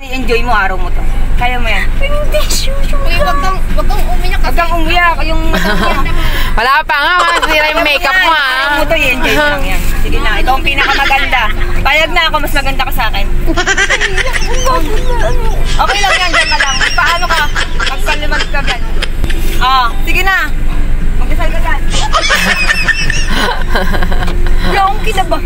Enjoy mo araw mo to. Kaya mo yan. Hindi, uy, wag kang umiyak. Wag kang umiyak. Yung wala pa nga, masira yung makeup mo ha. Araw mo to, enjoy mo lang yan. Sige na, ito ang pinakamaganda. Payag na ako, mas maganda ka sa akin. Okay lang yan, dyan ka lang. Paano ka? Magkalimag ka gan. Sige na. Magkasal ka gan. Yung kinaba.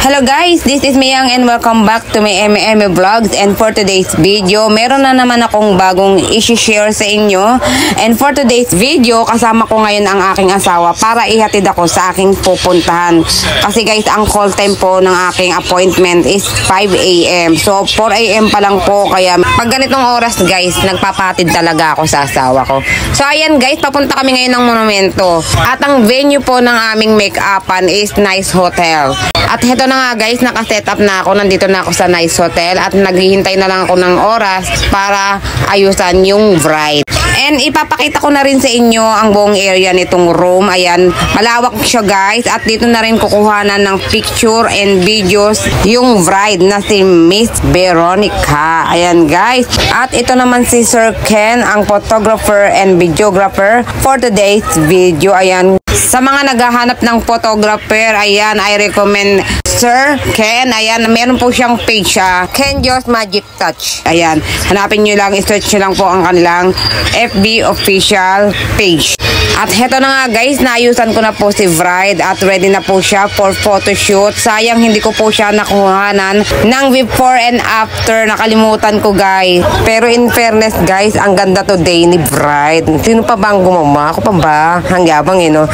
Hello guys, this is Miyang and welcome back to my MM Vlogs. And for today's video, meron na naman akong bagong i-share sa inyo. And for today's video, kasama ko ngayon ang aking asawa para ihatid ako sa aking pupuntahan. Kasi guys, ang call time po ng aking appointment is 5 AM. So 4 AM pa lang po, kaya pag ganitong oras guys, nagpapatid talaga ako sa asawa ko. So ayan guys, papunta kami ngayon ng monumento. At ang venue po ng aming make-upan is Nice Hotel. At heto na nga guys, naka-set up na ako. Nandito na ako sa Nice Hotel at naghihintay na lang ako ng oras para ayusan yung bride. And ipapakita ko na rin sa inyo ang buong area nitong room. Ayan, malawak siya guys. At dito na rin kukuhanan ng picture and videos yung bride na si Miss Veronica. Ayan guys. At ito naman si Sir Ken, ang photographer and videographer for today's video. Ayan. Sa mga naghahanap ng photographer, ayan, I recommend Sir Ken. Ayan, meron po siyang page, Ken Jo's Magic Touch. Ayan, hanapin nyo lang, i-search nyo lang po ang kanilang FB official page. At heto na nga guys, naayusan ko na po si bride at ready na po siya for photoshoot. Sayang hindi ko po siya nakuhanan ng before and after. Nakalimutan ko guys. Pero in fairness guys, ang ganda today ni bride. Sino pa bang gumawa? Ako pa ba? Hangyabang no?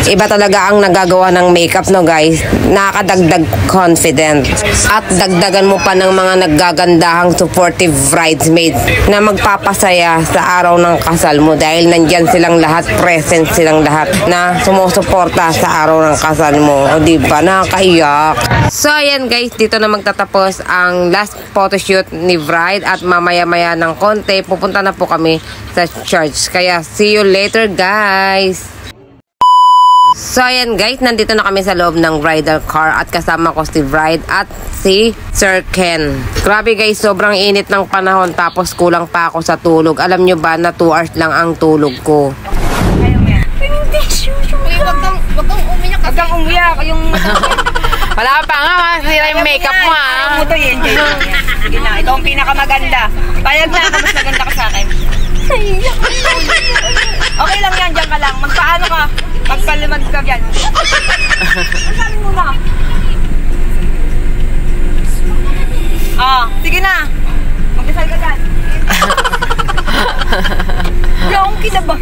Iba talaga ang nagagawa ng makeup no guys. Nakakadagdag confident. At dagdagan mo pa ng mga naggagandahang supportive bridesmaids na magpapasaya sa araw ng kasal mo dahil nandyan silang lahat, present silang lahat na sumusuporta sa araw ng kasal mo. O diba? Nakakaiyak. So ayan guys, dito na magtatapos ang last photoshoot ni bride at mamaya-maya ng konti pupunta na po kami sa church. Kaya see you later guys. So ayan guys, nandito na kami sa loob ng bridal car at kasama ko si bride at si Sir Ken. Grabe guys, sobrang init ng panahon tapos kulang pa ako sa tulog. Alam nyo ba na 2 hours lang ang tulog ko. Kaya mo yan. Hindi, uy, wag kang umiyak. Wag kang umiyak. Yung Wala pa nga, masira yung makeup mo ha. Araw mo to, enjoy mo lang yan. Sige na, ito ang pinakamaganda. Payag na ako, mas maganda ka sa akin. Okay lang yan, dyan ka lang. Magpaano ka? Magkalimag ka yan. Masabi mo na. Sige na. Magkasal ka dyan. Yung kinaba.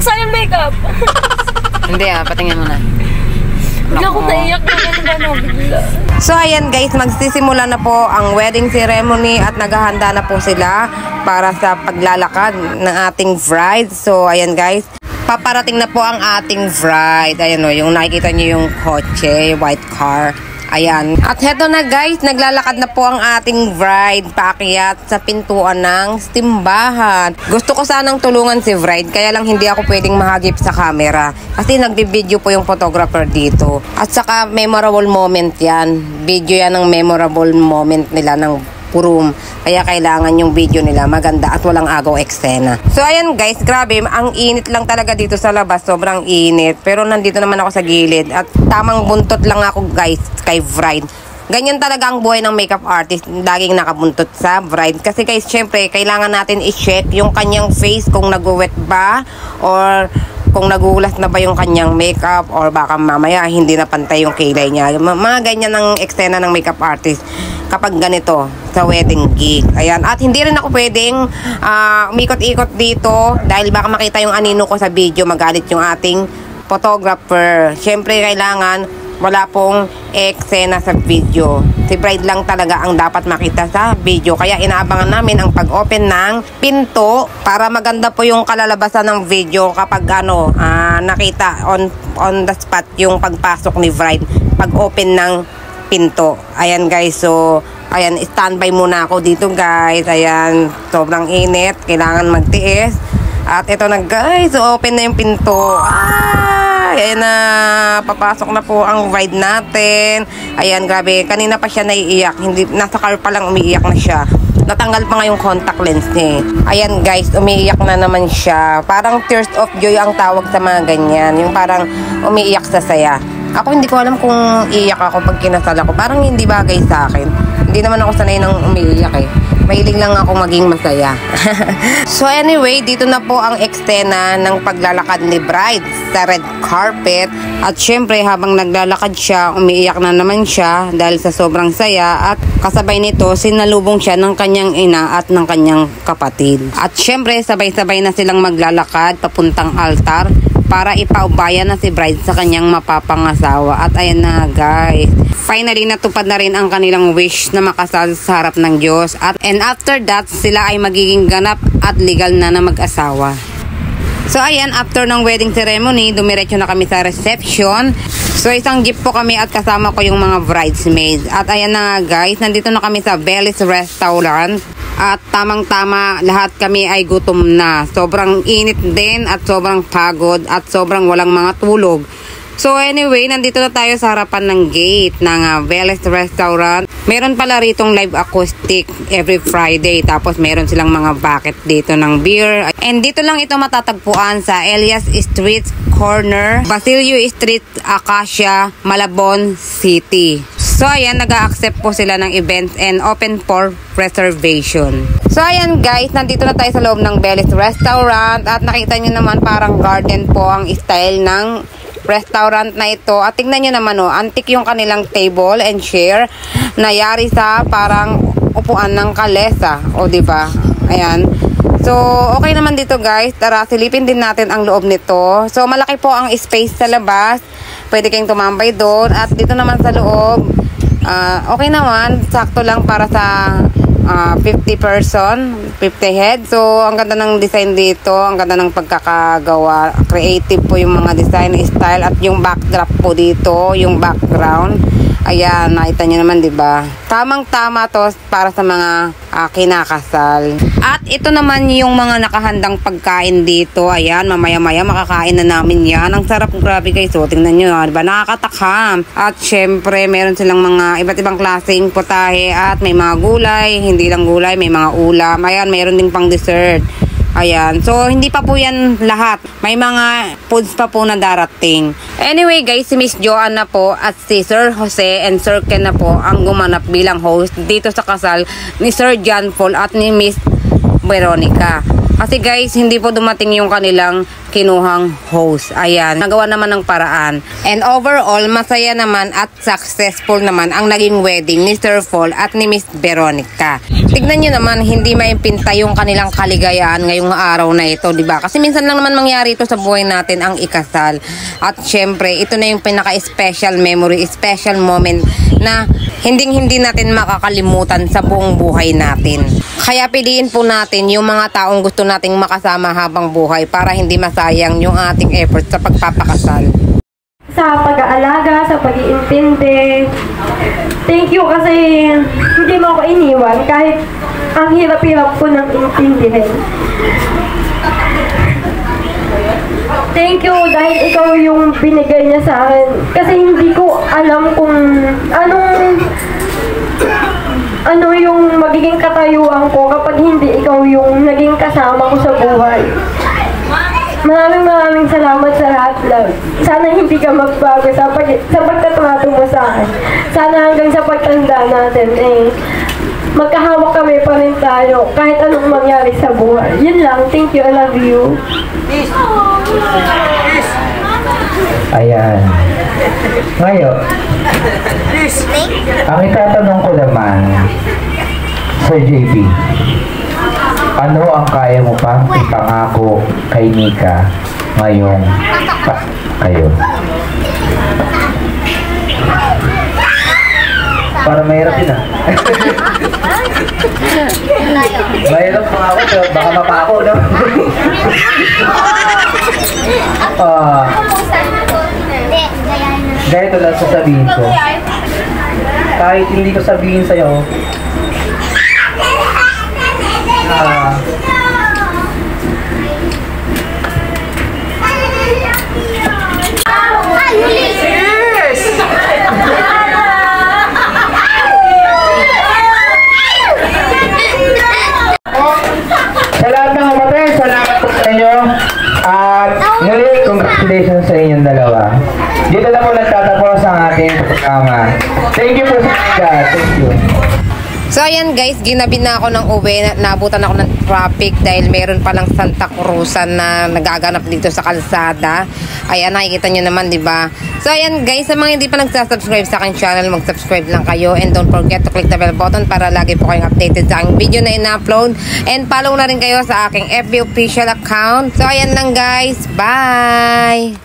Saan yung makeup? Hindi patingin mo na. Hindi ako naiyak na bigla. So ayan guys, magsisimula na po ang wedding ceremony at naghahanda na po sila para sa paglalakad ng ating bride. So ayan guys, paparating na po ang ating bride. Ayan o, yung nakikita nyo yung kotse, white car. Ayan. At heto na guys, naglalakad na po ang ating bride paakyat sa pintuan ng simbahan. Gusto ko sanang tulungan si bride, kaya lang hindi ako pwedeng mahagip sa camera. Kasi nagbibideo po yung photographer dito. At saka memorable moment yan. Video yan ng memorable moment nila ng room. Kaya kailangan yung video nila maganda at walang agaw eksena. So ayan guys, grabe, ang init lang talaga dito sa labas. Sobrang init. Pero nandito naman ako sa gilid at tamang buntot lang ako guys kay bride. Ganyan talaga ang buhay ng makeup artist. Laging nakabuntot sa bride. Kasi guys, syempre, kailangan natin i-check yung kanyang face kung nag-wet ba or kung nagulas na ba yung kanyang makeup or baka mamaya hindi na pantay yung kilay niya. Mga ganyan ang eksena ng makeup artist kapag ganito sa wedding gig. Ayan. At hindi rin ako pwedeng umikot-ikot dito dahil baka makita yung anino ko sa video, magalit yung ating photographer. Syempre kailangan wala pong eksena sa video. Si bride lang talaga ang dapat makita sa video. Kaya inaabangan namin ang pag-open ng pinto para maganda po yung kalalabasan ng video kapag nakita on the spot yung pagpasok ni bride pag-open ng pinto. Ayan guys, so ayan, standby muna ako dito guys. Ayan, sobrang init, kailangan magtiis. At ito na guys, so open na yung pinto. Ayan na, papasok na po ang bride natin. Ayan, grabe. Kanina pa siya naiiyak. Hindi, nasa car pa lang umiiyak na siya. Natanggal pa nga yung contact lens niya. Ayan guys, umiiyak na naman siya. Parang tears of joy ang tawag sa mga ganyan. Yung parang umiiyak sa saya. Ako hindi ko alam kung iiyak ako pag kinasal ako. Parang hindi bagay sa akin. Hindi naman ako sanay ng umiiyak eh. Mahilig lang ako maging masaya. So anyway, dito na po ang eksena ng paglalakad ni bride sa red carpet. At syempre habang naglalakad siya, umiiyak na naman siya dahil sa sobrang saya. At kasabay nito, sinalubong siya ng kanyang ina at ng kanyang kapatid. At syempre, sabay-sabay na silang maglalakad papuntang altar para ipaubayan na si bride sa kanyang mapapangasawa. At ayan na guys, finally natupad na rin ang kanilang wish na makasal sa harap ng Diyos. And after that, sila ay magiging ganap at legal na mag-asawa. So ayan, after ng wedding ceremony, dumiretso na kami sa reception. So isang jeep po kami at kasama ko yung mga bridesmaids. At ayan na nga guys, nandito na kami sa Belly's Restaurant. At tamang-tama, lahat kami ay gutom na. Sobrang init din at sobrang pagod at sobrang walang mga tulog. So anyway, nandito na tayo sa harapan ng gate ng Belly's Restaurant. Meron pala ritong live acoustic every Friday. Tapos meron silang mga bucket dito ng beer. And dito lang ito matatagpuan sa Elias Street Corner, Basilio Street, Acacia, Malabon City. So ayan, nag-a-accept po sila ng events and open for reservation. So ayan guys, nandito na tayo sa loob ng Belly's Restaurant. At nakita nyo naman parang garden po ang style ng restaurant na ito. At tignan nyo naman antique yung kanilang table and chair na yari sa parang upuan ng kalesa. O diba? Ayan. So okay naman dito guys. Tara, silipin din natin ang loob nito. So malaki po ang space sa labas. Pwede kayong tumambay doon. At dito naman sa loob, okay naman. Sakto lang para sa 50 person, 50 head. So, ang ganda ng design dito. Ang ganda ng pagkakagawa. Creative po yung mga design style. At yung backdrop po dito, yung background. Ayan, nakita nyo naman, diba? Tamang-tama to para sa mga kinakasal. At ito naman yung mga nakahandang pagkain dito. Ayan, mamaya-maya makakain na namin yan. Ang sarap, grabe guys. So, tingnan nyo, diba? Nakakatakam. At syempre, meron silang mga iba't ibang klaseng putahe. At may mga gulay, hindi lang gulay, may mga ulam. Ayan, meron din pang dessert. Ayan. So, hindi pa po yan lahat. May mga foods pa po na darating. Anyway, guys, si Miss Joanna po at si Sir Jose and Sir Ken na po ang gumanap bilang host dito sa kasal ni Sir John Paul at ni Miss Veronica. Kasi guys, hindi po dumating yung kanilang kinuhang host. Ayan, nagawa naman ng paraan. And overall, masaya naman at successful naman ang naging wedding ni Sir Paul at ni Miss Veronica. Tignan nyo naman, hindi maimpinta yung kanilang kaligayahan ngayong araw na ito, diba? Kasi minsan lang naman mangyari ito sa buhay natin, ang ikasal. At syempre, ito na yung pinaka-special memory, special moment na hindi natin makakalimutan sa buong buhay natin. Kaya piliin po natin yung mga taong gusto nating makasama habang buhay para hindi masayang yung ating effort sa pagpapakasal. Sa pag-aalaga, sa pag-iintindi. Thank you kasi hindi mo ako iniwan kahit ang hirap-hirap ko nang intindihin. Thank you dahil ikaw yung binigay niya sa akin. Kasi hindi ko alam kung ano yung magiging katayuan ko kapag hindi ikaw yung naging kasama ko sa buhay. Maraming salamat sa lahat lang. Sana hindi ka magbago sa pagtatrato mo sa akin. Sana hanggang sa pagtanda natin, magkahawak kami pa rin tayo kahit anong mangyari sa buhay. Yun lang. Thank you. I love you. Ayan. Ngayon, ang itatanong ko naman, Sir JP, ano ang kaya mo pang ipangako kay Nika ngayong kayo? Para mahirap yun mahirap pa ako, so baka mapako, no? Ganito lang sasabihin ko. Kahit hindi ko sabihin sa'yo, congratulations sa inyong dalawa. Dito na po nagtatapos ang ating programa. Thank you po sa mga. Thank you. So ayan guys, ginabi na ako ng uwi, naabutan ako ng traffic dahil meron palang Santa Cruzan na nagaganap dito sa kalsada. Ayan, nakikita nyo naman, di ba? So ayan guys, sa mga hindi pa nagsasubscribe sa aking channel, mag-subscribe lang kayo and don't forget to click the bell button para lagi po kayong updated sa aking video na ina-upload, and follow na rin kayo sa aking FB official account. So ayan lang guys, bye!